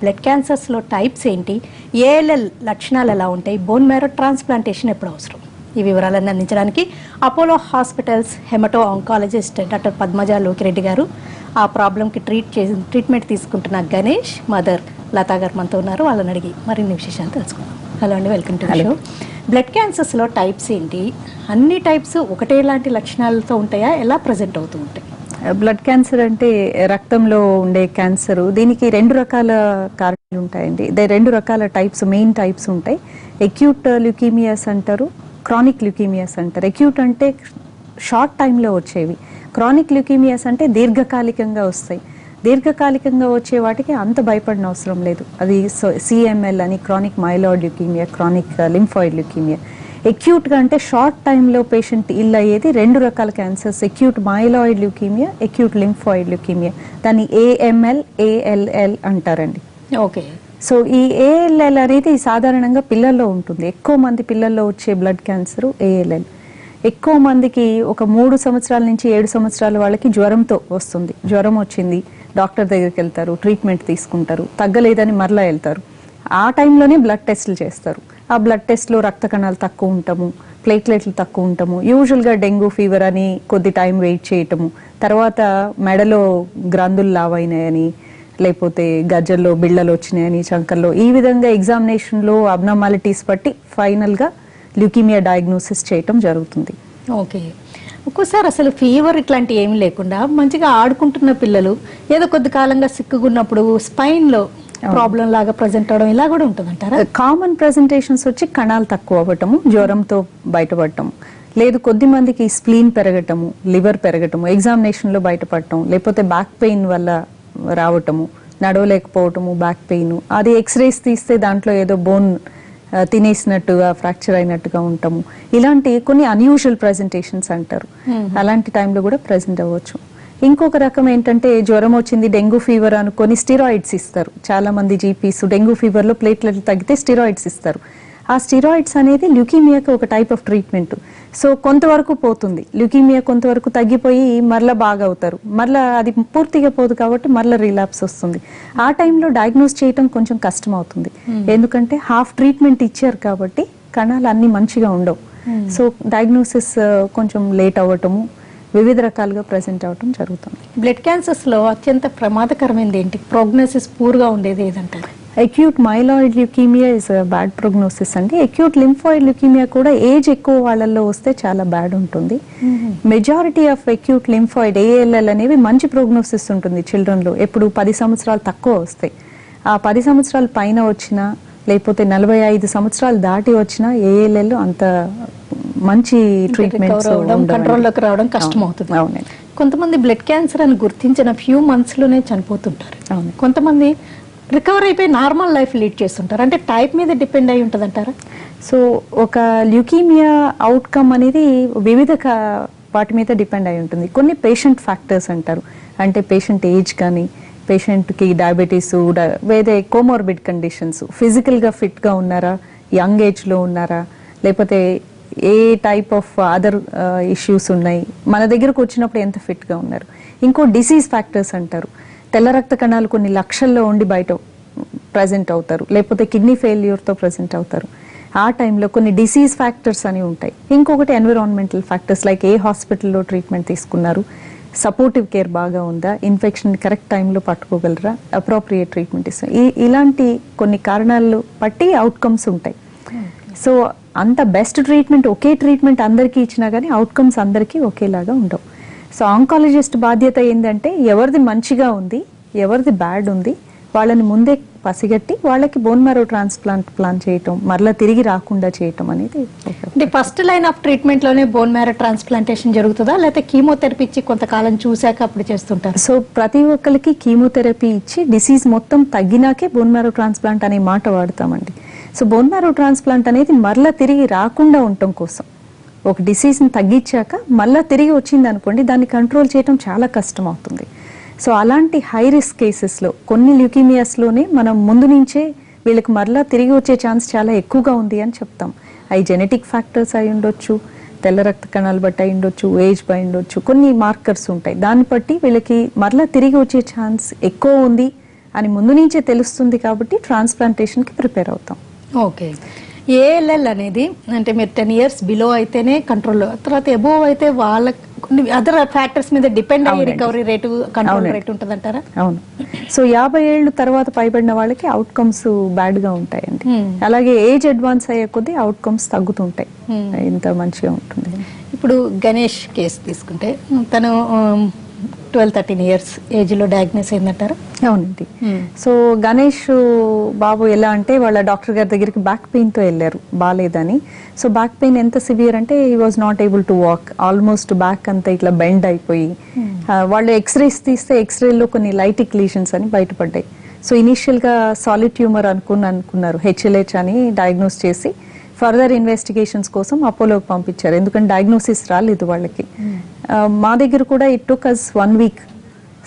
Blood క్యాన్సర్స్లో types ఏంటి, ALL లక్షణాలు ఎలా ఉంటాయి, బోన్ మ్యారో ట్రాన్స్ప్లాంటేషన్ ఎప్పుడు అవసరం, ఈ వివరాలన్నీ అందించడానికి Apollo hospitals haemato oncologist doctor Padmaja Lokireddy గారు, ఆ ప్రాబ్లంకి ట్రీట్మెంట్ తీసుకుంటున్న గణేష్ మదర్ లతా గారు మనతో ఉన్నారు. వాళ్ళని అడిగి మరిన్ని విశేషాలు తెలుసుకుందాం. హలో అండి, వెల్కమ్ టు షో. బ్లడ్ క్యాన్సర్స్లో టైప్స్ ఏంటి, అన్ని టైప్స్ ఒకటే లాంటి లక్షణాలతో ఉంటాయా, ఎలా ప్రజెంట్ అవుతూ ఉంటాయి? బ్లడ్ క్యాన్సర్ అంటే రక్తంలో ఉండే క్యాన్సర్. దీనికి రెండు రకాల కారణాలు ఉంటాయండి. రెండు రకాల టైప్స్, మెయిన్ టైప్స్ ఉంటాయి. ఎక్యూట్ ల్యూకీమియాస్ అంటారు, క్రానిక్ ల్యూకీమియాస్ అంటారు. ఎక్యూట్ అంటే షార్ట్ టైంలో వచ్చేవి, క్రానిక్ ల్యూకీమియాస్ అంటే దీర్ఘకాలికంగా వస్తాయి. దీర్ఘకాలికంగా వచ్చే వాటికి అంత భయపడిన అవసరం లేదు. అది సిఎంఎల్ అని, chronic myeloid leukaemia, chronic lymphoid leukaemia. ఎక్యూట్గా అంటే షార్ట్ టైంలో పేషెంట్ ఇల్ అయ్యేది రెండు రకాల cancers, acute myeloid leukaemia, acute lymphoid leukaemia. దాన్ని ఏఎంఎల్, ఏఎల్ఎల్ అంటారండి. ఓకే. సో ఈ ఏఎల్ఎల్ అనేది సాధారణంగా పిల్లల్లో ఉంటుంది. ఎక్కువ మంది పిల్లల్లో వచ్చే బ్లడ్ క్యాన్సర్ ఏఎల్ఎల్. ఎక్కువ మందికి ఒక 3 సంవత్సరాల నుంచి 7 సంవత్సరాల వాళ్ళకి జ్వరంతో వస్తుంది. జ్వరం వచ్చింది, డాక్టర్ దగ్గరికి వెళ్తారు, ట్రీట్మెంట్ తీసుకుంటారు, తగ్గలేదని మరలా వెళ్తారు. ఆ టైంలోనే బ్లడ్ టెస్టులు చేస్తారు. ఆ బ్లడ్ టెస్ట్లో రక్త కణాలు తక్కువ ఉండటము, ప్లేట్లెట్లు తక్కువ ఉండటము, యూజువల్గా డెంగ్యూ ఫీవర్ అని కొద్ది టైం వెయిట్ చేయటము, తర్వాత మెడలో గ్రంథులు లావైనాయని, లేకపోతే గజ్జల్లో బిళ్ళలు వచ్చినాయని, చంకల్లో, ఈ విధంగా ఎగ్జామినేషన్లో అబ్నార్మాలిటీస్ బట్టి ఫైనల్గా ల్యూకీమియా డయాగ్నోసిస్ చేయటం జరుగుతుంది. ఓకే. ఒక్కోసారి అసలు ఫీవర్ ఇట్లాంటి ఏమి లేకుండా మంచిగా ఆడుకుంటున్న పిల్లలు ఏదో కొద్ది కాలంగా సిక్కున్నప్పుడు స్పైన్లో ప్రాబ్లం లాగా ప్రజెంట్ అవడం ఇలా కూడా ఉంటుంది అంటారా? కామన్ ప్రెజెంటేషన్స్ వచ్చి కణాలు తక్కువ అవ్వటము, జ్వరంతో బయటపడటం, లేదు కొద్ది మందికి స్ప్లీన్ పెరగటము, లివర్ పెరగటము, ఎగ్జామినేషన్లో బయటపడటం, లేకపోతే బ్యాక్ పెయిన్ వల్ల రావటము, నడవలేకపోవటము, బ్యాక్ పెయిన్, అది ఎక్స్రేస్ తీస్తే దాంట్లో ఏదో బోన్ తినేసినట్టుగా, ఫ్రాక్చర్ అయినట్టుగా ఉంటాము. ఇలాంటి కొన్ని అన్యూజువల్ ప్రెజెంటేషన్స్ అంటారు. అలాంటి టైంలో కూడా ప్రెజెంట్ అవ్వచ్చు. ఇంకొక రకం ఏంటంటే జ్వరం వచ్చింది, డెంగ్యూ ఫీవర్ అనుకొని స్టిరాయిడ్స్ ఇస్తారు. చాలా మంది జీపీస్ డెంగ్యూ ఫీవర్లో ప్లేట్లెట్లు తగ్గితే స్టిరాయిడ్స్ ఇస్తారు. ఆ స్టిరాయిడ్స్ అనేది ల్యూకీమియాకి ఒక టైప్ ఆఫ్ ట్రీట్మెంట్. సో కొంతవరకు పోతుంది ల్యూకీమియా, కొంతవరకు తగ్గిపోయి మరలా బాగా అవుతారు. మరలా అది పూర్తిగా పోదు కాబట్టి మరలా రిలాప్స్ వస్తుంది. ఆ టైంలో డయాగ్నోస్ చేయటం కొంచెం కష్టం అవుతుంది. ఎందుకంటే హాఫ్ ట్రీట్మెంట్ ఇచ్చారు కాబట్టి కణాలు అన్ని మంచిగా ఉండవు. సో డయాగ్నోసిస్ కొంచెం లేట్ అవ్వటము, వివిధ రకాలుగా ప్రెజెంట్ అవ్వటం జరుగుతుంది. బ్లడ్ క్యాన్సర్స్లో అత్యంత ప్రమాదకరమైనది ఏంటి, ప్రోగ్నోసిస్ పూర్గా ఉండేది ఏదంటారు? Acute myeloid leukaemia is bad prognosis అండి. ఎక్యూట్ లింఫాయిడ్ ల్యూకీమియా కూడా ఏజ్ ఎక్కువ వాళ్ళల్లో వస్తే చాలా బ్యాడ్ ఉంటుంది. Majority of acute lymphoid ALL అనేవి మంచి ప్రోగ్నోసిస్ ఉంటుంది చిల్డ్రన్లో. ఎప్పుడు 10 సంవత్సరాలు తక్కువ వస్తాయి. ఆ 10 సంవత్సరాల పైన వచ్చినా, లేకపోతే 45 సంవత్సరాలు దాటి వచ్చినా ఏఎల్ఎల్ అంత మంచి ట్రీట్మెంట్ కంట్రోల్లోకి రావడం కష్టం అవుతుంది. అవునండి. కొంతమంది బ్లడ్ క్యాన్సర్ అని గుర్తించిన ఫ్యూ మంత్స్లోనే చనిపోతుంటారు. కొంతమంది రికవర్ అయిపోయి నార్మల్ లైఫ్ లీడ్ చేస్తుంటారు. అంటే టైప్ మీద డిపెండ్ అయి ఉంటుంది అంటారా? సో ఒక ల్యూకీమియా అవుట్కమ్ అనేది వివిధ వాటి మీద డిపెండ్ అయి ఉంటుంది. కొన్ని పేషెంట్ ఫ్యాక్టర్స్ అంటారు. అంటే పేషెంట్ ఏజ్ కానీ, పేషెంట్కి డయాబెటీస్, వేరే కోమార్బిడ్ కండిషన్స్, ఫిజికల్గా ఫిట్గా ఉన్నారా, యంగ్ ఏజ్లో ఉన్నారా, లేకపోతే ఏ టైప్ ఆఫ్ అదర్ ఇష్యూస్ ఉన్నాయి, మన దగ్గరకు వచ్చినప్పుడు ఎంత ఫిట్గా ఉన్నారు. ఇంకో డిసీజ్ ఫ్యాక్టర్స్ అంటారు. తెల్ల రక్త కణాలు కొన్ని లక్షల్లో ఉండి బయట ప్రజెంట్ అవుతారు, లేకపోతే కిడ్నీ ఫెయిల్యూర్తో ప్రజెంట్ అవుతారు. ఆ టైంలో కొన్ని డిసీజ్ ఫ్యాక్టర్స్ అని ఉంటాయి. ఇంకొకటి ఎన్విరాన్మెంటల్ ఫ్యాక్టర్స్, లైక్ ఏ హాస్పిటల్లో ట్రీట్మెంట్ తీసుకున్నారు, సపోర్టివ్ కేర్ బాగా ఉందా, ఇన్ఫెక్షన్ కరెక్ట్ టైంలో పట్టుకోగలరా, అప్రోప్రియేట్ ట్రీట్మెంట్ ఇస్తాం. ఇలాంటి కొన్ని కారణాలు బట్టి అవుట్కమ్స్ ఉంటాయి. సో అంత బెస్ట్ ట్రీట్మెంట్, ఒకే ట్రీట్మెంట్ అందరికీ ఇచ్చినా కానీ అవుట్కమ్స్ అందరికీ ఒకేలాగా ఉండవు. సో ఆంకాలజిస్ట్ బాధ్యత ఏంటంటే ఎవరిది మంచిగా ఉంది, ఎవరిది బ్యాడ్ ఉంది, వాళ్ళని ముందే పసిగట్టి వాళ్ళకి బోన్ మ్యారో ట్రాన్స్ప్లాంట్ ప్లాన్ చేయటం, మరలా తిరిగి రాకుండా చేయటం అనేది. అంటే ఫస్ట్ లైన్ ఆఫ్ ట్రీట్మెంట్లోనే బోన్ మ్యారో ట్రాన్స్ప్లాంటేషన్ జరుగుతుందా, లేకపోతే కీమోథెరపీ ఇచ్చి కొంతకాలం చూశాక అప్పుడు చేస్తుంటారు? సో ప్రతి ఒక్కరికి కీమోథెరపీ ఇచ్చి డిసీజ్ మొత్తం తగ్గినాకే బోన్ మ్యారో ట్రాన్స్ప్లాంట్ అనే మాట వాడతామండి. సో బోన్ మ్యారో ట్రాన్స్ప్లాంట్ అనేది మరలా తిరిగి రాకుండా ఉండటం కోసం. ఒక డిసీజ్ని తగ్గించాక మళ్ళీ తిరిగి వచ్చింది అనుకోండి, దాన్ని కంట్రోల్ చేయడం చాలా కష్టం అవుతుంది. సో అలాంటి హై రిస్క్ కేసెస్లో, కొన్ని ల్యూకీమియాస్లోనే మనం ముందు నుంచే వీళ్ళకి మరలా తిరిగి వచ్చే ఛాన్స్ చాలా ఎక్కువగా ఉంది అని చెప్తాం. అవి జెనెటిక్ ఫ్యాక్టర్స్ అయి ఉండొచ్చు, తెల్ల రక్త కణాలు బట్టి అయి ఉండొచ్చు, ఏజ్ బై ఉండొచ్చు, కొన్ని మార్కర్స్ ఉంటాయి. దాన్ని బట్టి వీళ్ళకి మరలా తిరిగి వచ్చే ఛాన్స్ ఎక్కువ ఉంది అని ముందు నుంచే తెలుస్తుంది కాబట్టి ట్రాన్స్ప్లాంటేషన్కి ప్రిపేర్ అవుతాం. ఓకే. ఏఎల్ఎల్ అనేది అంటే మీరు 10 years బిలో అయితేనే కంట్రోల్, తర్వాత ఎబోవ్ అయితే వాళ్ళ కొన్ని అదర్ ఫ్యాక్టర్స్ మీద డిపెండ్ అయ్యి రికవరీ రేటు కంట్రోల్ రేట్ ఉంటుంది అంటారా? అవును. సో 50 ఏళ్ళు తర్వాత పైబడిన వాళ్ళకి అవుట్కమ్స్ బ్యాడ్ గా ఉంటాయండి. అలాగే ఏజ్ అడ్వాన్స్ అయ్యే కొద్దీ అవుట్కమ్స్ తగ్గుతుంటాయి. ఇంత మంచిగా ఉంటుంది. ఇప్పుడు గణేష్ కేసు తీసుకుంటే తను 12-13 years ఏజ్లో డయాగ్నోస్ అయిందంటారా? అవునండి. సో గణేష్ బాబు ఎలా అంటే వాళ్ళ డాక్టర్ గారి దగ్గరికి బ్యాక్ పెయిన్తో వెళ్ళారు, బాగాలేదని. సో బ్యాక్ పెయిన్ ఎంత సివియర్ అంటే he was not able to walk, almost back అంతా ఇట్లా బెండ్ అయిపోయి వాళ్ళు ఎక్స్రేస్ తీస్తే ఎక్స్రేలో కొన్ని లైటిక్ లీషన్స్ అని బయటపడ్డాయి. సో ఇనీషియల్గా సాలిడ్ ట్యూమర్ అనుకున్నారు, HLH అని డయాగ్నోస్ చేసి ఫర్దర్ ఇన్వెస్టిగేషన్స్ కోసం అపోలోకి పంపించారు, ఎందుకంటే డయాగ్నోసిస్ రాలేదు వాళ్ళకి. మా దగ్గర కూడా it took us 1 week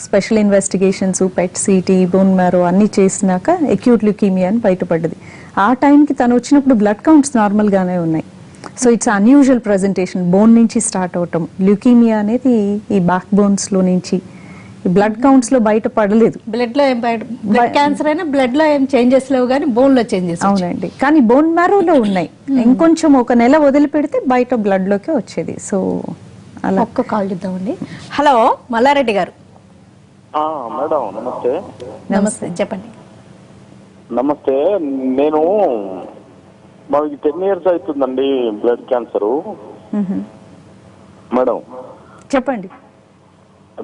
special investigations, PET CT, bone marrow అన్నీ చేసినాక అక్యూట్ ల్యూకీమియా అని బయటపడ్డది. ఆ టైంకి తను వచ్చినప్పుడు బ్లడ్ కౌంట్స్ నార్మల్గానే ఉన్నాయి. So it's unusual presentation, bone నుంచి స్టార్ట్ అవటం. ల్యూకీమియా అనేది ఈ బ్యాక్ బోన్స్లో నుంచి బ్లడ్ కౌంట్స్ లో బయట పడలేదు. బ్లడ్ లో ఏం బ్లడ్ క్యాన్సర్ అయినా బ్లడ్ లో ఏం చేంజెస్ లేవు, కానీ బోన్ లో చేంజెస్. అవునండి, కానీ బోన్ మ్యారోలో ఉన్నాయి. ఇంకొంచెం ఒక నెల వదిలిపెడితే బయట బ్లడ్ లోకి వచ్చేది. సో అలా ఒక్క కాల్ చూద్దామండి. హలో మల్లారెడ్డి గారు. మేడం నమస్తే. నమస్తే, చెప్పండి. నమస్తే, నేను మాకు 10 years అవుతుందండి బ్లడ్ క్యాన్సరు. మేడం చెప్పండి.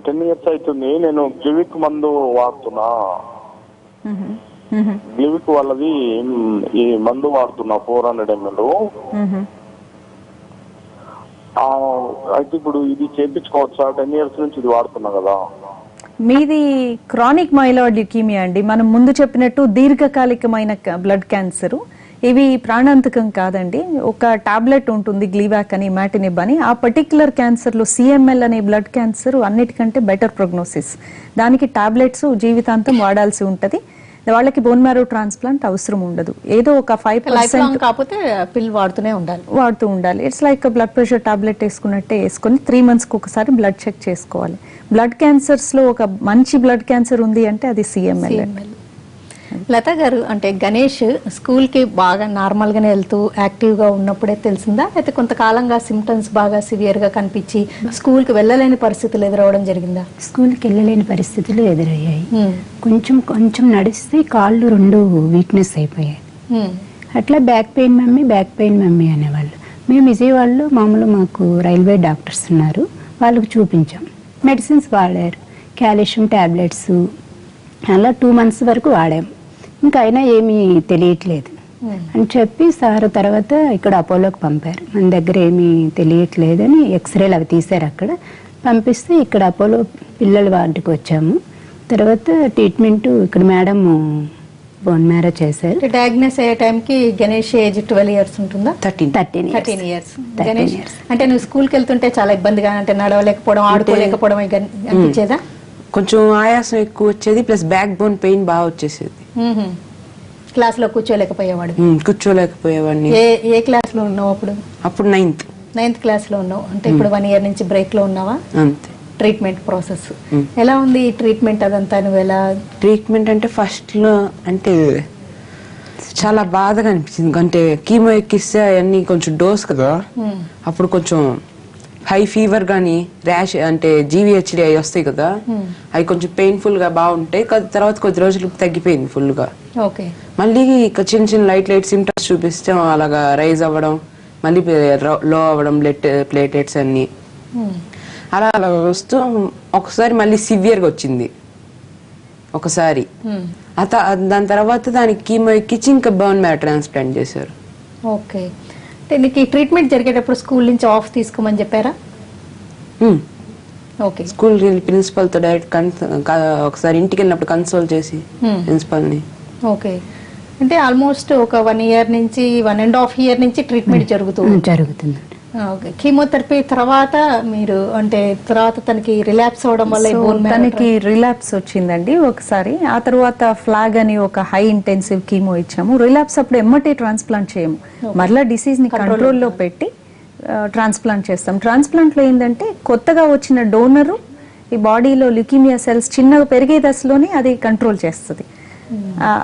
10 years అవుతుంది. నేను గ్లివిక్ మందు వాడుతున్నా. గ్లివిక్ వాళ్ళది ఈ మందు వాడుతున్నా 400 ml. అయితే ఇప్పుడు ఇది చేయించుకోవచ్చా? 10 years నుంచి ఇది వాడుతున్నా కదా. మీది క్రానిక్ మైలాయిడ్ ల్యూకీమియా అండి. మనం ముందు చెప్పినట్టు దీర్ఘకాలికమైన బ్లడ్ క్యాన్సర్. ఇవి ప్రాణాంతకం కాదండి. ఒక టాబ్లెట్ ఉంటుంది గ్లీవాక్ అని, ఇమాటినిబ్ అని. ఆ పర్టిక్యులర్ క్యాన్సర్లో CML అనే బ్లడ్ క్యాన్సర్ అన్నిటికంటే బెటర్ ప్రోగ్నోసిస్. దానికి టాబ్లెట్స్ జీవితాంతం వాడాల్సి ఉంటుంది. వాళ్ళకి బోన్ మ్యారో ట్రాన్స్ప్లాంట్ అవసరం ఉండదు. ఏదో ఒక 5% కాకపోతే పిల్ వాడుతూ ఉండాలి. It's like blood pressure tablet వేసుకున్నట్టే వేసుకొని 3 months కి ఒకసారి బ్లడ్ చెక్ చేసుకోవాలి. బ్లడ్ క్యాన్సర్స్ లో ఒక మంచి బ్లడ్ క్యాన్సర్ ఉంది అంటే అది CML. లత గారు, అంటే గణేష్ స్కూల్ కి బాగా నార్మల్ గానే వెళ్తూ యాక్టివ్ గా ఉన్నప్పుడే తెలిసిందా, అయితే కొంతకాలంగా సిమ్టమ్స్ బాగా సివియర్ గా కనిపించి స్కూల్ కి వెళ్ళలేని పరిస్థితులు ఎదురవడం జరిగిందా? స్కూల్కి వెళ్ళలేని పరిస్థితులు ఎదురయ్యాయి. కొంచెం నడిస్తే కాళ్ళు 2 వీక్నెస్ అయిపోయాయి. అట్లా బ్యాక్ పెయిన్ మమ్మీ అనేవాళ్ళు. మేము విజయవాడలో మాకు రైల్వే డాక్టర్స్ ఉన్నారు, వాళ్ళకు చూపించాం. మెడిసిన్స్ వాడారు, కాల్షియం టాబ్లెట్స్ అలా 2 months వరకు వాడాము. ఇంకా అయినా ఏమీ తెలియట్లేదు అని చెప్పి సార్ తర్వాత ఇక్కడ అపోలోకి పంపారు. మన దగ్గర ఏమీ తెలియట్లేదని ఎక్స్రేలు అవి తీశారు. అక్కడ పంపిస్తే ఇక్కడ అపోలో పిల్లల వార్డుకి వచ్చాము. తర్వాత ట్రీట్మెంట్ ఇక్కడ మేడం బోన్ మ్యారో చేశారు. డయాగ్నోస్ అయ్యే టైంకి గణేష్ ఏజ్ 12 years ఉంటుందా? 13 years. గణేష్ అంటే నువ్వు స్కూల్కి వెళ్తుంటే చాలా ఇబ్బందిగా, అంటే నడవలేకపోవడం, ఆడుకోలేకపోవడం అనిపించేదా? కొంచెం ఆయాసం ఎక్కువ వచ్చేది, ప్లస్ బ్యాక్ బోన్ పెయిన్ బాగా వచ్చేసేది. క్లాస్ లో కూర్చోలేకపోయేవాడిని. ఏ క్లాస్ లో ఉన్నావు అప్పుడు? అప్పుడు 9th క్లాస్ లో ఉన్నావు. అంటే ఇప్పుడు 1 year నుంచి బ్రేక్ లో ఉన్నావా? అంతే. ట్రీట్మెంట్ ప్రాసెస్ ఎలా ఉంది? ఈ ట్రీట్మెంట్ అదంతా నువ్వు ఎలా? ట్రీట్మెంట్ అంటే ఫస్ట్ లో అంటే చాలా బాధగా అనిపించింది. అంటే కీమో ఎక్కిస్తే అవన్నీ కొంచెం డోస్ కదా, అప్పుడు కొంచెం హై ఫీవర్ గానీ ర్యాష్ అంటే GVHD అవి వస్తాయి కదా, అవి కొంచెం పెయిన్ఫుల్ గా బాగుంటాయి. తర్వాత కొద్ది రోజులకు తగ్గిపోయింది ఫుల్ గా. మళ్ళీ చిన్న లైట్ సిమ్టమ్స్ చూపిస్తే అలాగా రైజ్ అవ్వడం, మళ్ళీ లో అవ్వడం, ప్లేటెట్స్ అన్ని అలా వస్తూ ఒకసారి మళ్ళీ సివియర్ గా వచ్చింది ఒకసారి. దాని తర్వాత దానికి కీమో ఎక్కించి ఇంకా బోన్ మ్యారో ట్రాన్స్ప్లాంట్ చేశారు. ఓకే. అంటే నీకు ఈ ట్రీట్మెంట్ జరిగేటప్పుడు స్కూల్ నుంచి ఆఫ్ తీసుకోమని చెప్పారా? ఓకే. స్కూల్ ప్రిన్సిపల్ తో డైరెక్ట్ ఒకసారి ఇంటికి వెళ్ళినప్పుడు కన్సల్ట్ చేసి ప్రిన్సిపల్ ని. ఓకే. అంటే ఆల్మోస్ట్ ఒక 1 year నుంచి 1.5 year నుంచి ట్రీట్మెంట్ జరుగుతుంది. కీమోథెరపీ తర్వాత మీరు అంటే తర్వాత తనకి రిలాప్స్ అవడం వల్ల తనకి రిలాప్స్ వచ్చిందండి ఒకసారి. ఆ తర్వాత ఫ్లాగ్ అని ఒక హై ఇంటెన్సివ్ కీమో ఇచ్చాము. రిలాప్స్ అప్పుడు ఎమ్మటే ట్రాన్స్ప్లాంట్ చేయము, మరలా డిసీజ్ ని కంట్రోల్లో పెట్టి ట్రాన్స్ప్లాంట్ చేస్తాం. ట్రాన్స్ప్లాంట్ లో ఏంటంటే కొత్తగా వచ్చిన డోనరు ఈ బాడీలో ల్యూకీమియా సెల్స్ చిన్నగా పెరిగే దశలోనే అది కంట్రోల్ చేస్తుంది.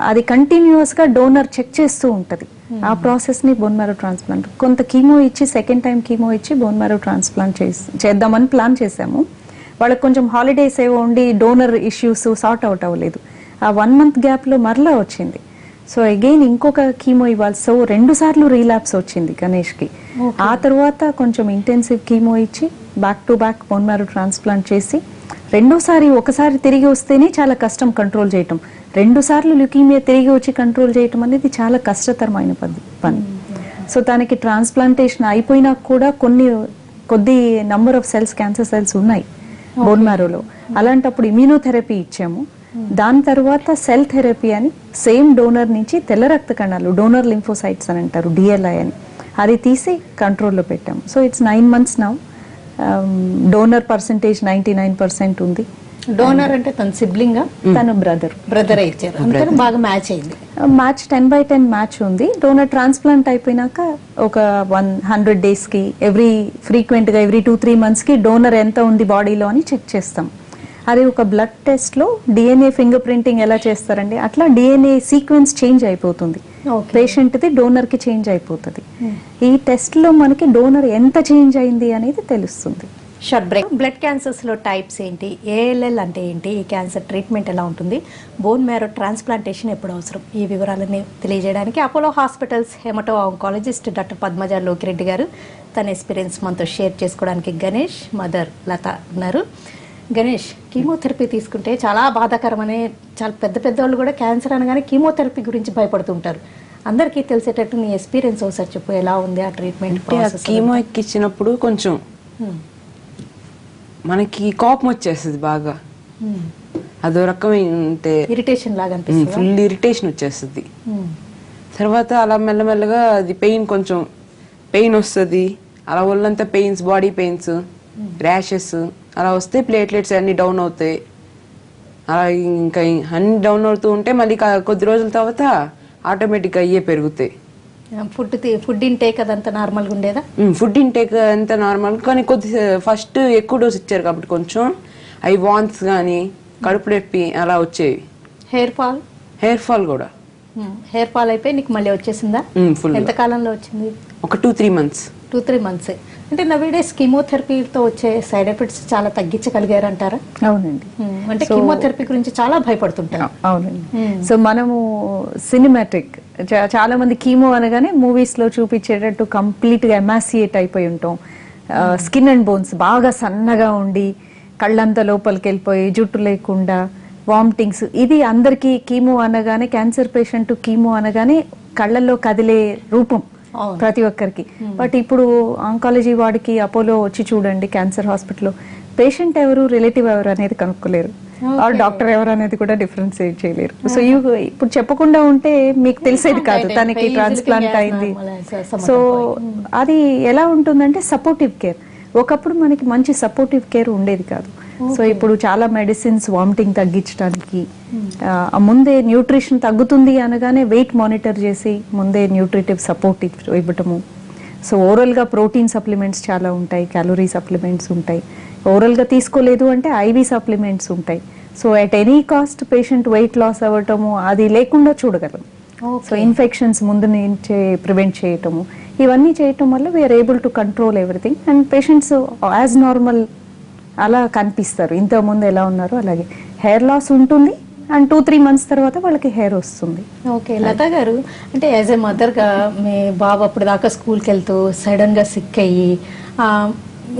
అది కంటిన్యూస్గా డోనర్ చెక్ చేస్తూ ఉంటుంది. ఆ ప్రాసెస్ని బోన్ మ్యారో ట్రాన్స్ప్లాంట్, కొంత కీమో ఇచ్చి సెకండ్ టైం కీమో ఇచ్చి బోన్ మ్యారో ట్రాన్స్ప్లాంట్ చేద్దామని ప్లాన్ చేశాము. వాళ్ళకి కొంచెం హాలిడేస్ ఏవో ఉండి డోనర్ ఇష్యూస్ సార్ట్ అవుట్ అవ్వలేదు. ఆ 1 month గ్యాప్లో మరలా వచ్చింది. సో అగైన్ ఇంకొక కీమో ఇవ్వాలి. సో 2 సార్లు రీలాప్స్ వచ్చింది గణేష్కి. ఆ తర్వాత కొంచెం ఇంటెన్సివ్ కీమో ఇచ్చి back to back bone marrow transplant చేసి రెండోసారి ఒకసారి తిరిగి వస్తేనే చాలా కష్టం కంట్రోల్ చేయటం. 2 సార్లు ల్యూకీమియా తిరిగి వచ్చి కంట్రోల్ చేయటం అనేది చాలా కష్టతరమైన పని. సో దానికి ట్రాన్స్ప్లాంటేషన్ అయిపోయినా కూడా కొద్ది number of cells, cancer cells ఉన్నాయి బోన్ మ్యారోలో. అలాంటప్పుడు ఇమ్యూనోథెరపీ ఇచ్చాము. దాని తర్వాత సెల్ థెరపీ అని సేమ్ డోనర్ నుంచి తెల్ల రక్త కణాలు, డోనర్ లింఫోసైట్స్ అని అంటారు, DLI అని, అది తీసి కంట్రోల్లో పెట్టాము. So it's 9 months now. Donor percentage 99% ఉంది. డోనర్ అంటే తన సిబ్లింగ్, తన బ్రదర్ ఇచ్చారు, అందుకని బాగా మ్యాచ్ అయింది. మ్యాచ్ 10/10 మ్యాచ్ ఉంది. డోనర్ ట్రాన్స్ప్లాంట్ అయిపోయినాక ఒక 100 daysకి ఫ్రీక్వెంట్గా ఎవ్రీ 2-3 monthsకి డోనర్ ఎంత ఉంది బాడీలో అని చెక్ చేస్తాం. అది ఒక బ్లడ్ టెస్ట్లో DNA ఫింగర్ ప్రింటింగ్ ఎలా చేస్తారండి, అట్లా DNA సీక్వెన్స్ చేంజ్ అయిపోతుంది. పేషెంట్ది డోనర్కి చేంజ్ అయిపోతుంది. ఈ టెస్ట్లో మనకి డోనర్ ఎంత చేంజ్ అయింది అనేది తెలుస్తుంది. Short break. బ్లడ్ క్యాన్సర్స్లో టైప్స్ ఏంటి, ALL అంటే ఏంటి, ఈ క్యాన్సర్ ట్రీట్మెంట్ ఎలా ఉంటుంది, బోన్ మ్యారో ట్రాన్స్ప్లాంటేషన్ ఎప్పుడు అవసరం, ఈ వివరాలన్నీ తెలియజేయడానికి Apollo hospitals haemato oncologist doctor Padmaja Lokireddy గారు తన ఎక్స్పీరియన్స్ మనతో షేర్ చేసుకోవడానికి గణేష్, మదర్ లత ఉన్నారు. గణేష్, కీమోథెరపీ తీసుకుంటే చాలా బాధాకరమనే, చాలా పెద్ద వాళ్ళు కూడా క్యాన్సర్ అనగానే కీమోథెరపీ గురించి భయపడుతుంటారు. అందరికీ తెలిసేటట్టు నీ ఎక్స్పీరియన్స్ ఒకసారి చెప్పు, ఎలా ఉంది ఆ ట్రీట్మెంట్ ప్రాసెస్? కీమో ఎక్కించినప్పుడు కొంచెం మనకి కోపం వచ్చేస్తుంది బాగా, అదో రకమైన ఇరిటేషన్ లాగా అనిపిస్తుంది, ఫుల్ ఇరిటేషన్ వచ్చేస్తుంది. తర్వాత అలా మెల్లమెల్లగా అది కొంచెం పెయిన్ వస్తుంది, అలా ఒళ్ళంతా పెయిన్స్, బాడీ పెయిన్స్, ర్యాషెస్ అలా వస్తే ప్లేట్లెట్స్ అన్ని డౌన్ అవుతాయి. అలా ఇంకా అన్ని డౌన్ అవుతూ ఉంటే మళ్ళీ కొద్ది రోజుల తర్వాత ఆటోమేటిక్గా అయ్యే పెరుగుతాయి. ఫుడ్ ఇంటేక్ అదంతా నార్మల్గా ఉండేదా? ఫుడ్ ఇంటేక్ అంతా నార్మల్, కానీ ఫస్ట్ ఎక్కువ డోస్ ఇచ్చారు కాబట్టి కొంచెం అవి వాంత్స్ కానీ కడుపు నొప్పి అలా వచ్చేవి. హెయిర్ ఫాల్ కూడా. హెయిర్ ఫాల్ అయిపోయి నీకు మళ్ళీ వచ్చేసిందా? ఎంత కాలంలో వచ్చింది? ఒక 2-3 months. 2-3 months. అంటే నవేడేస్ కీమోథెరపీతో వచ్చే సైడ్ ఎఫెక్ట్స్ చాలా తగ్గించగలిగారు అంటారా? అవునండి. అంటే కీమోథెరపీ గురించి చాలా భయపడుతుంటారు. అవునండి. సో మనము సినిమాటిక్, చాలా మంది కీమో అనగానే మూవీస్ లో చూపించేటట్టు కంప్లీట్ గా ఎమాసియేట్ అయిపోయి ఉంటాం. స్కిన్ అండ్ బోన్స్ బాగా సన్నగా ఉండి కళ్ళంతా లోపలికి వెళ్ళిపోయి జుట్టు లేకుండా వామిటింగ్స్, ఇది అందరికీ కీమో అనగానే, క్యాన్సర్ పేషెంట్ కీమో అనగానే కళ్ళల్లో కదిలే రూపం ప్రతి ఒక్కరికి. బట్ ఇప్పుడు ఆంకాలజీ వాడికి అపోలో వచ్చి చూడండి, క్యాన్సర్ హాస్పిటల్లో పేషెంట్ ఎవరు, రిలేటివ్ ఎవరు అనేది కనుక్కోలేరు, డాక్టర్ ఎవరు అనేది కూడా డిఫరెన్షియేట్ చేయలేరు. సో ఇప్పుడు చెప్పకుండా ఉంటే మీకు తెలిసేది కాదు తనకి ట్రాన్స్ప్లాంట్ అయింది. సో అది ఎలా ఉంటుందంటే సపోర్టివ్ కేర్. ఒకప్పుడు మనకి మంచి సపోర్టివ్ కేర్ ఉండేది కాదు. సో ఇప్పుడు చాలా మెడిసిన్స్ వామిటింగ్ తగ్గించడానికి, ముందే న్యూట్రిషన్ తగ్గుతుంది అనగానే వెయిట్ మానిటర్ చేసి ముందే న్యూట్రిటివ్ సపోర్ట్ ఇవ్వటము. సో ఓరల్గా ప్రోటీన్ సప్లిమెంట్స్ చాలా ఉంటాయి, క్యాలరీ సప్లిమెంట్స్ ఉంటాయి. ఓరల్గా తీసుకోలేదు అంటే IV సప్లిమెంట్స్ ఉంటాయి. So at any cost patient weight loss అవ్వటము అది లేకుండా చూడగలం. సో ఇన్ఫెక్షన్స్ ముందు నుంచే ప్రివెంట్ చేయటము, ఇవన్నీ చేయటం వల్ల we are able to control everything. And patients as normal అలా కనిపిస్తారు, ఇంతకుముందు ఎలా ఉన్నారో అలాగే. హెయిర్ లాస్ ఉంటుంది అండ్ 2-3 months తర్వాత వాళ్ళకి హెయిర్ వస్తుంది. ఓకే లతా గారు, అంటే యాజ్ ఏ మదర్గా మీ బాబు అప్పుడు దాకా స్కూల్కి వెళ్తూ సడన్గా సిక్ అయ్యి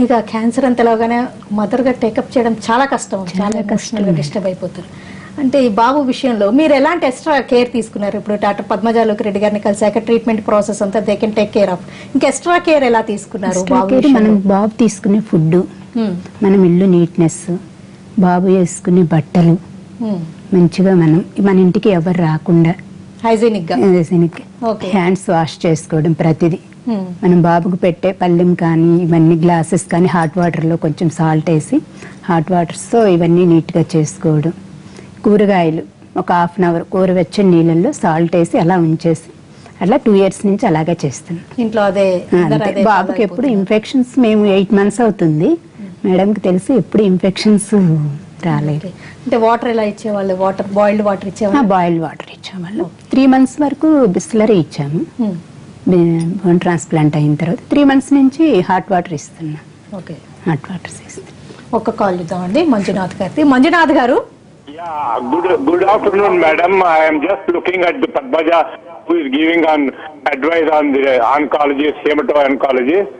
ఇక క్యాన్సర్ అంతలాగానే మదర్గా టేకప్ చేయడం చాలా కష్టం, చాలా ఎమోషనల్గా డిస్టర్బ్ అయిపోతారు. అంటే ఈ బాబు విషయంలో మీరు ఎలాంటి ఎక్స్ట్రా కేర్ తీసుకున్నారు? ఇప్పుడు డాక్టర్ పద్మజ లోకిరెడ్డి గారిని కలిసాక ట్రీట్మెంట్ ప్రాసెస్ అంతా they can take care of. ఇంకా ఎక్స్ట్రా కేర్ ఎలా తీసుకున్నారు? మనం బాబు తీసుకునే ఫుడ్, మనం ఇల్లు నీట్నెస్, బాబు వేసుకునే బట్టలు మంచిగా, మన ఇంటికి ఎవరు రాకుండా హైజీనిక్ హ్యాండ్స్ వాష్ చేసుకోవడం, ప్రతిదీ మనం బాబుకు పెట్టే పళ్ళెం కానీ ఇవన్నీ గ్లాసెస్ కానీ హాట్ వాటర్లో కొంచెం సాల్ట్ వేసి హాట్ వాటర్స్తో ఇవన్నీ నీట్గా చేసుకోవడం. కూరగాయలు ఒక 1/2 hour కూరవెచ్చని నీళ్ళల్లో సాల్ట్ వేసి అలా ఉంచేసి అట్లా 2 years నుంచి అలాగే చేస్తున్నాం ఇంట్లో. అదే బాబుకి ఎప్పుడు ఇన్ఫెక్షన్స్, మేము 8 months అవుతుంది, మేడంకి తెలిసి ఎప్పుడు ఇన్ఫెక్షన్స్ రాలేదు. అంటే వాటర్ ఎలా ఇచ్చేవాళ్ళు? బాయిల్డ్ వాటర్ ఇచ్చేవాళ్ళు? బాయిల్డ్ వాటర్ ఇచ్చేవాళ్ళు. 3 months వరకు బిస్లరీ ఇచ్చాము. బోన్ ట్రాన్స్ప్లాంట్ అయిన తర్వాత 3 months నుంచి హాట్ వాటర్ ఇస్తున్నాం. ఓకే, హాట్ వాటర్ ఇస్తున్నాం. ఒక్క కాల్ ఇద్దామండి మంజునాథ్ గారి. మంజునాథ్ గారు, Good afternoon, madam. I am just looking at the Padmaja who is giving an advice on the oncologist, hemato-oncologist.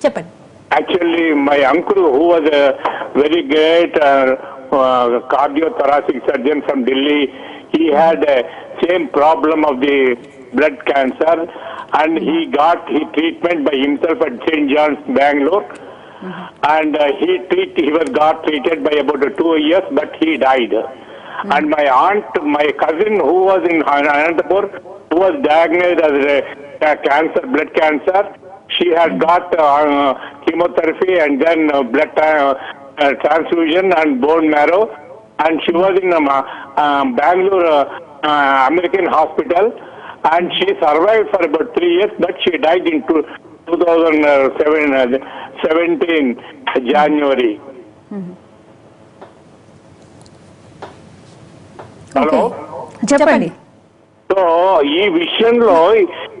చెప్పండి. Actually, my uncle, who was a very great cardiothoracic surgeon from Delhi, he had a same problem of the blood cancer, and he got his treatment by himself at St. John's, Bangalore. And he got treated by about 2 years, but he died. And my aunt, my cousin, who was in Anantapur, who was diagnosed as a cancer, blood cancer, she had got chemotherapy and then blood transfusion and bone marrow, and she was in Bangalore American hospital, and she survived for about 3 years, but she died in 2017 January. Hello, చెప్పండి. So ఈ విషయంలో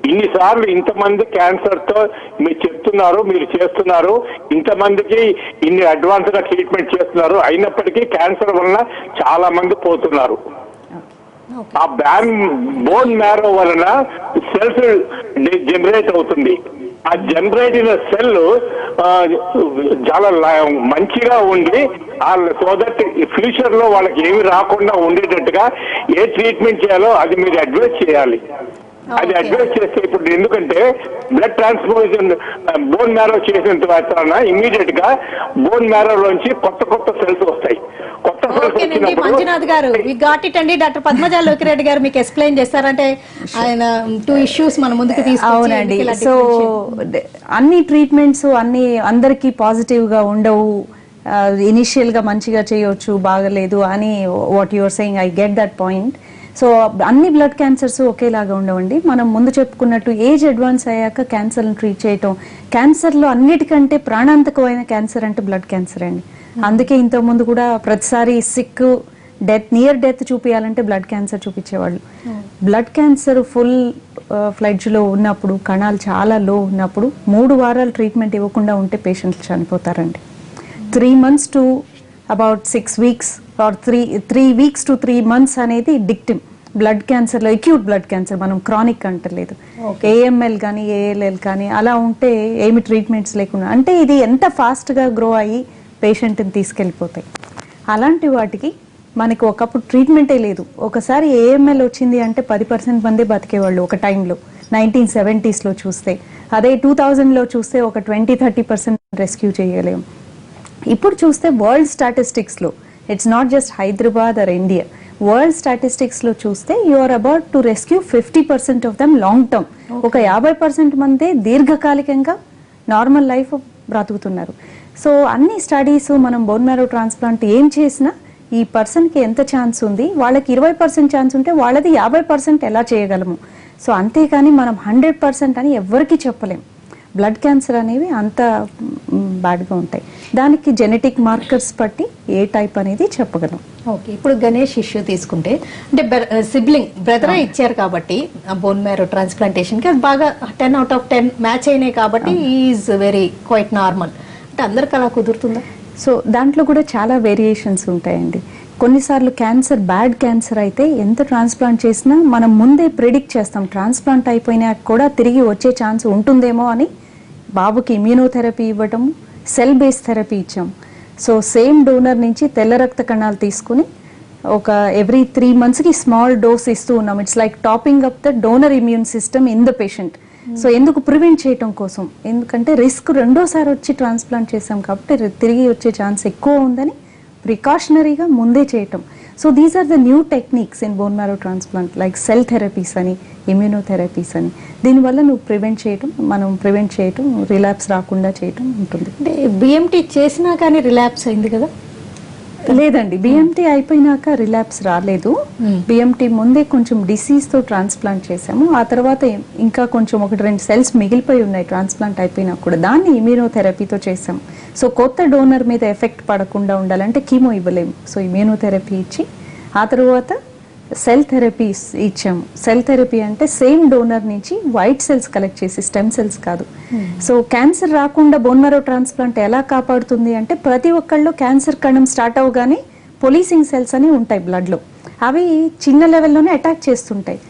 ఇన్నిసార్లు ఇంతమంది cancer తో మీరు చెప్తున్నారు, మీరు చేస్తున్నారు, ఇంతమందికి ఇన్ని అడ్వాన్స్ గా ట్రీట్మెంట్ చేస్తున్నారు, అయినప్పటికీ క్యాన్సర్ వలన చాలా మంది పోతున్నారు. ఆ బోన్ మ్యారో వలన సెల్స్ జనరేట్ అవుతుంది. ఆ జనరేట్ అయిన సెల్ చాలా మంచిగా ఉండి సో దట్ ఫ్యూచర్ లో వాళ్ళకి ఏమి రాకుండా ఉండేటట్టుగా ఏ ట్రీట్మెంట్ చేయాలో అది మీరు అడ్వైస్ చేయాలి. అది అడ్వైస్ చేస్తే ఇప్పుడు ఎందుకంటే బ్లడ్ ట్రాన్స్ఫ్యూజన్ బోన్ మ్యారో చేసిన తర్వాత ఇమీడియట్ గా బోన్ మ్యారోలోంచి కొత్త సెల్స్ వస్తాయి. మంజునాథ్ గారు, వి గాట్ ఇట్ అండి. డాక్టర్ పద్మజ లోకిరెడ్డి గారు మీకు ఎక్స్ప్లెయిన్ చేస్తారంటే ఆయన 2 issues మన ముందుకు తీసుకొచ్చి. అవునండి. సో అన్ని ట్రీట్మెంట్స్ అందరికీ పాజిటివ్ గా ఉండవు. ఇనిషియల్ గా మంచిగా చేయొచ్చు, బాగలేదు అని what your saying, I get that point. So అన్ని బ్లడ్ క్యాన్సర్స్ ఒకేలాగా ఉండవండి. మనం ముందు చెప్పుకున్నట్టు ఏజ్ అడ్వాన్స్ అయ్యాక క్యాన్సర్ని ట్రీట్ చేయటం, క్యాన్సర్లో అన్నిటికంటే ప్రాణాంతకమైన క్యాన్సర్ అంటే బ్లడ్ క్యాన్సర్ అండి. అందుకే ఇంతకుముందు కూడా ప్రతిసారి సిక్ నియర్ డెత్ చూపించాలంటే బ్లడ్ క్యాన్సర్ చూపించేవాళ్ళు. బ్లడ్ క్యాన్సర్ ఫుల్ ఫ్లెడ్జ్లో ఉన్నప్పుడు, కణాలు చాలా లో ఉన్నప్పుడు 3 వారాలు ట్రీట్మెంట్ ఇవ్వకుండా ఉంటే పేషెంట్లు చనిపోతారండి. 3 months to about 6 weeks or 3 weeks to 3 months అనేది డిక్టిమ్. బ్లడ్ క్యాన్సర్లో అక్యూట్ బ్లడ్ క్యాన్సర్, మనం క్రానిక్ అంటలేదు. AML కానీ ALL కానీ అలా ఉంటే ఏమి ట్రీట్మెంట్స్ లేకుండా, అంటే ఇది ఎంత ఫాస్ట్గా గ్రో అయ్యి పేషెంట్ని తీసుకెళ్ళిపోతాయి. అలాంటి వాటికి మనకి ఒకప్పుడు ట్రీట్మెంటే లేదు. ఒకసారి AML వచ్చింది అంటే 10% మందే బతికేవాళ్ళు ఒక టైంలో, 1970s చూస్తే. అదే 2000లో చూస్తే ఒక 20-30% రెస్క్యూ చేయలేము. ఇప్పుడు చూస్తే వరల్డ్ స్టాటిస్టిక్స్లో, it's not just Hyderabad or India, world స్టాటిస్టిక్స్లో చూస్తే you are about to rescue 50% of them long term. ఒక 50% మందే దీర్ఘకాలికంగా నార్మల్ లైఫ్ బ్రతుకుతున్నారు. సో అన్ని స్టడీస్, మనం బోన్ మ్యారో ట్రాన్స్ప్లాంట్ ఏం చేసినా ఈ పర్సన్కి ఎంత ఛాన్స్ ఉంది, వాళ్ళకి 20% ఛాన్స్ ఉంటే వాళ్ళది 50% ఎలా చేయగలము. సో అంతేకాని మనం 100% అని ఎవ్వరికీ చెప్పలేం. బ్లడ్ క్యాన్సర్ అనేవి అంత బ్యాడ్గా ఉంటాయి. దానికి జెనెటిక్ మార్కర్స్ బట్టి ఏ టైప్ అనేది చెప్పగలం. ఓకే, ఇప్పుడు గణేష్ ఇష్యూ తీసుకుంటే, అంటే సిబ్లింగ్ బ్రదరే ఇచ్చారు కాబట్టి బోన్ మ్యారో ట్రాన్స్ప్లాంటేషన్కి అది బాగా 10 out of 10 మ్యాచ్ అయినాయి కాబట్టి ఈజ్ వెరీ క్వైట్ నార్మల్. అంటే అందరికి అలా కుదురుతుందా? సో దాంట్లో కూడా చాలా వేరియేషన్స్ ఉంటాయండి. కొన్నిసార్లు క్యాన్సర్, బ్యాడ్ క్యాన్సర్ అయితే ఎంత ట్రాన్స్ప్లాంట్ చేసినా మనం ముందే ప్రిడిక్ట్ చేస్తాం, ట్రాన్స్ప్లాంట్ అయిపోయినా కూడా తిరిగి వచ్చే ఛాన్స్ ఉంటుందేమో అని. బాబుకి ఇమ్యూనోథెరపీ ఇవ్వటము, సెల్ బేస్ థెరపీ ఇచ్చాం. సో సేమ్ డోనర్ నుంచి తెల్ల రక్త కణాలు తీసుకుని ఒక ఎవ్రీ 3 monthsకి స్మాల్ డోస్ ఇస్తూ ఉన్నాం. It's like topping up the donor immune system in the patient. So ఎందుకు ప్రివెంట్ చేయటం కోసం, ఎందుకంటే రిస్క్ రెండోసారి వచ్చి ట్రాన్స్ప్లాంట్ చేసాం కాబట్టి తిరిగి వచ్చే ఛాన్స్ ఎక్కువ ఉందని ప్రికాషనరీగా ముందే చేయటం. So these are the new techniques in bone marrow transplant, like cell therapies అని, ఇమ్యూనోథెరపీస్ అని. దీనివల్ల మనం ప్రివెంట్ చేయటం, రిలాప్స్ రాకుండా చేయటం ఉంటుంది. అంటే BMT చేసినా కానీ రిలాప్స్ అయింది కదా? లేదండి, బిఎంటీ అయిపోయినాక రిలాప్స్ రాలేదు. బిఎంటీ ముందే కొంచెం డిసీజ్ తో ట్రాన్స్ప్లాంట్ చేసాము. ఆ తర్వాత ఇంకా కొంచెం 1-2 సెల్స్ మిగిలిపోయి ఉన్నాయి ట్రాన్స్ప్లాంట్ అయిపోయినా కూడా, దాన్ని ఇమ్యూనోథెరపీతో చేసాం. సో కొత్త డోనర్ మీద ఎఫెక్ట్ పడకుండా ఉండాలంటే కీమో ఇవ్వలేము. సో ఇమ్యూనోథెరపీ ఇచ్చి ఆ తర్వాత సెల్ థెరపీ ఇచ్చాము. సెల్ థెరపీ అంటే సేమ్ డోనర్ నుంచి వైట్ సెల్స్ కలెక్ట్ చేసి, స్టెమ్ సెల్స్ కాదు. సో క్యాన్సర్ రాకుండా బోన్ మ్యారో ట్రాన్స్ప్లాంట్ ఎలా కాపాడుతుంది అంటే, ప్రతి ఒక్కళ్ళు క్యాన్సర్ కణం స్టార్ట్ అవగానే పొలీసింగ్ సెల్స్ అని ఉంటాయి బ్లడ్ లో, అవి చిన్న లెవెల్లోనే అటాక్ చేస్తుంటాయి.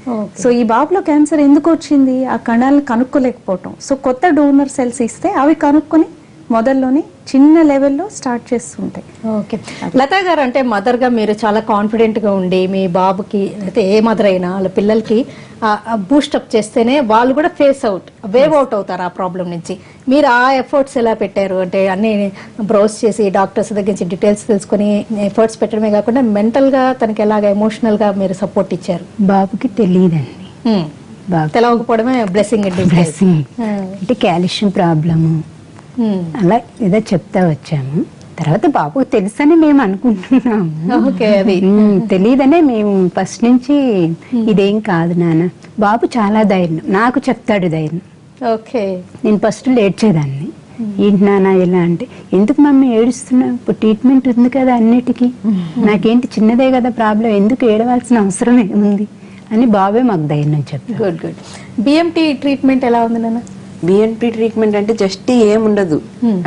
సో ఈ బాబులో క్యాన్సర్ ఎందుకు వచ్చింది, ఆ కణాలను కనుక్కోలేకపోవటం. సో కొత్త డోనర్ సెల్స్ ఇస్తే అవి కనుక్కొని మొదల్లోనే చిన్న లెవెల్లో స్టార్ట్ చేస్తుంటాయి. ఓకే, లతా గారు, అంటే మదర్ గా మీరు చాలా కాన్ఫిడెంట్ గా ఉండి మీ బాబుకి, అయితే ఏ మదర్ అయినా వాళ్ళ పిల్లలకి బూస్టప్ చేస్తేనే వాళ్ళు కూడా వేవ్ అవుట్ అవుతారు ఆ ప్రాబ్లం నుంచి. మీరు ఆ ఎఫర్ట్స్ ఎలా పెట్టారు అంటే, అన్ని బ్రౌజ్ చేసి డాక్టర్స్ దగ్గర నుంచి డీటెయిల్స్ తెలుసుకుని ఎఫర్ట్స్ పెట్టడమే కాకుండా మెంటల్ గా తనకి ఎలాగ ఎమోషనల్ గా మీరు సపోర్ట్ ఇచ్చారు? బాబుకి తెలియదండి, తెలవకపోవడమే బ్లెస్సింగ్. అంటే కాల్షియం ప్రాబ్లము అలా ఏదో చెప్తా వచ్చాము. తర్వాత బాబు తెలుసని మేము అనుకుంటున్నాము. ఓకే, అది తెలియదనే మేము ఫస్ట్ నుంచి ఇదేం కాదు నాన్న, బాబు చాలా ధైర్యం, నాకు చెప్తాడు ధైర్యం. ఓకే, నేను ఫస్ట్ ఏడ్చేదాన్ని, ఏంటి నాన్న ఇలా అంటే, ఎందుకు మమ్మీ ఏడుస్తున్నావు, ఇప్పుడు ట్రీట్మెంట్ ఉంది కదా అన్నిటికీ, నాకేంటి చిన్నదే కదా ప్రాబ్లం, ఎందుకు ఏడవలసిన అవసరం ఏముంది అని బాబే మాకు ధైర్యం చెప్పారు. Good good. బిఎంటీ ట్రీట్మెంట్ ఎలా ఉంది నాన్న? బిఎన్పి ట్రీట్మెంట్ అంటే జస్ట్ ఏముండదు.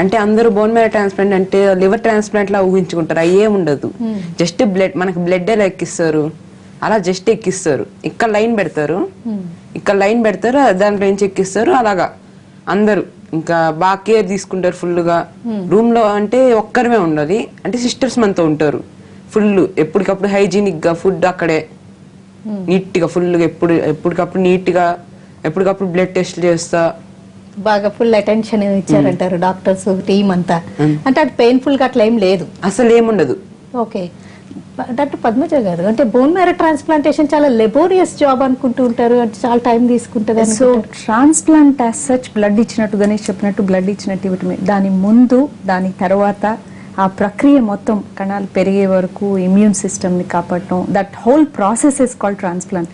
అంటే అందరూ బోన్ మ్యారో ట్రాన్స్ప్లాంట్ అంటే లివర్ ట్రాన్స్ప్లాంట్ లా ఊహించుకుంటారు, అవి ఏముండదు. జస్ట్ బ్లడ్, మనకి బ్లడ్ ఎలా ఎక్కిస్తారు అలా జస్ట్ ఎక్కిస్తారు. ఇక్కడ లైన్ పెడతారు, దాంట్లో నుంచి ఎక్కిస్తారు. అలాగా అందరూ ఇంకా బాగా కేర్ తీసుకుంటారు ఫుల్ గా. రూమ్ లో అంటే ఒక్కరమే ఉండాలి, అంటే సిస్టర్స్ మనతో ఉంటారు. ఫుల్ ఎప్పటికప్పుడు హైజీనిక్ గా ఫుడ్ అక్కడే నీట్ గా ఫుల్ గా ఎప్పటికప్పుడు నీట్ గా ఎప్పటికప్పుడు బ్లడ్ టెస్ట్ చేస్తా, బాగా ఫుల్ అటెన్షన్ ఇచ్చారంటారు డాక్టర్స్ టీమ్ అంతా. అంటే అది పెయిన్ఫుల్ గా అట్లా ఏం లేదు, అసలు ఏముండదు. ఓకే. డాక్టర్ పద్మజ గారు, అంటే బోన్ మ్యారో ట్రాన్స్ప్లాంటేషన్ చాలా లెబోరియస్ జాబ్ అనుకుంటూ ఉంటారు, అంటే చాలా టైం తీసుకుంటుంది. So transplant as such blood ఇచ్చినట్టు గణేష్ చెప్పినట్టు బ్లడ్ ఇచ్చినట్టు ఇవ్వటమే, దాని ముందు దాని తర్వాత ఆ ప్రక్రియ మొత్తం కణాలు పెరిగే వరకు ఇమ్యూన్ సిస్టమ్ ని కాపాడటం, that whole process is called transplant.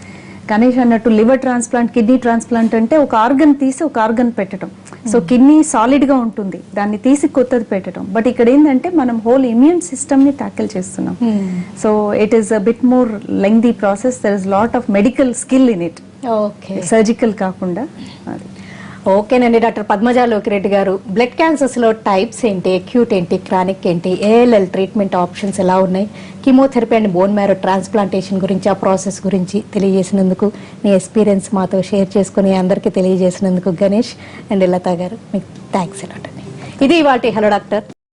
Ganesh అన్నట్టు లివర్ ట్రాన్స్ప్లాంట్, కిడ్నీ ట్రాన్స్ప్లాంట్ అంటే ఒక ఆర్గన్ తీసి ఒక ఆర్గన్ పెట్టడం. సో కిడ్నీ సాలిడ్ గా ఉంటుంది, దాన్ని తీసి కొత్తది పెట్టడం. బట్ ఇక్కడ ఏంటంటే మనం హోల్ ఇమ్యూన్ సిస్టమ్ ని టాకిల్ చేస్తున్నాం. So it is a bit more lengthy process, there is lot of medical skill in it, surgical కాకుండా. ఓకేనండి. డాక్టర్ పద్మజ లోకిరెడ్డి గారు, బ్లడ్ క్యాన్సర్స్ లో టైప్స్ ఏంటి, అక్యూట్ ఏంటి, క్రానిక్ ఏంటి, ఏఎల్ఎల్ ట్రీట్మెంట్ ఆప్షన్స్ ఎలా ఉన్నాయి, chemotherapy and bone marrow transplantation గురించి, ఆ ప్రాసెస్ గురించి తెలియజేసినందుకు, మీ ఎక్స్పీరియన్స్ మాతో షేర్ చేసుకుని అందరికీ తెలియజేసినందుకు గణేష్ అండ్ లతా గారు మీకు థ్యాంక్స్. ఇది ఇవాల్టి హలో డాక్టర్.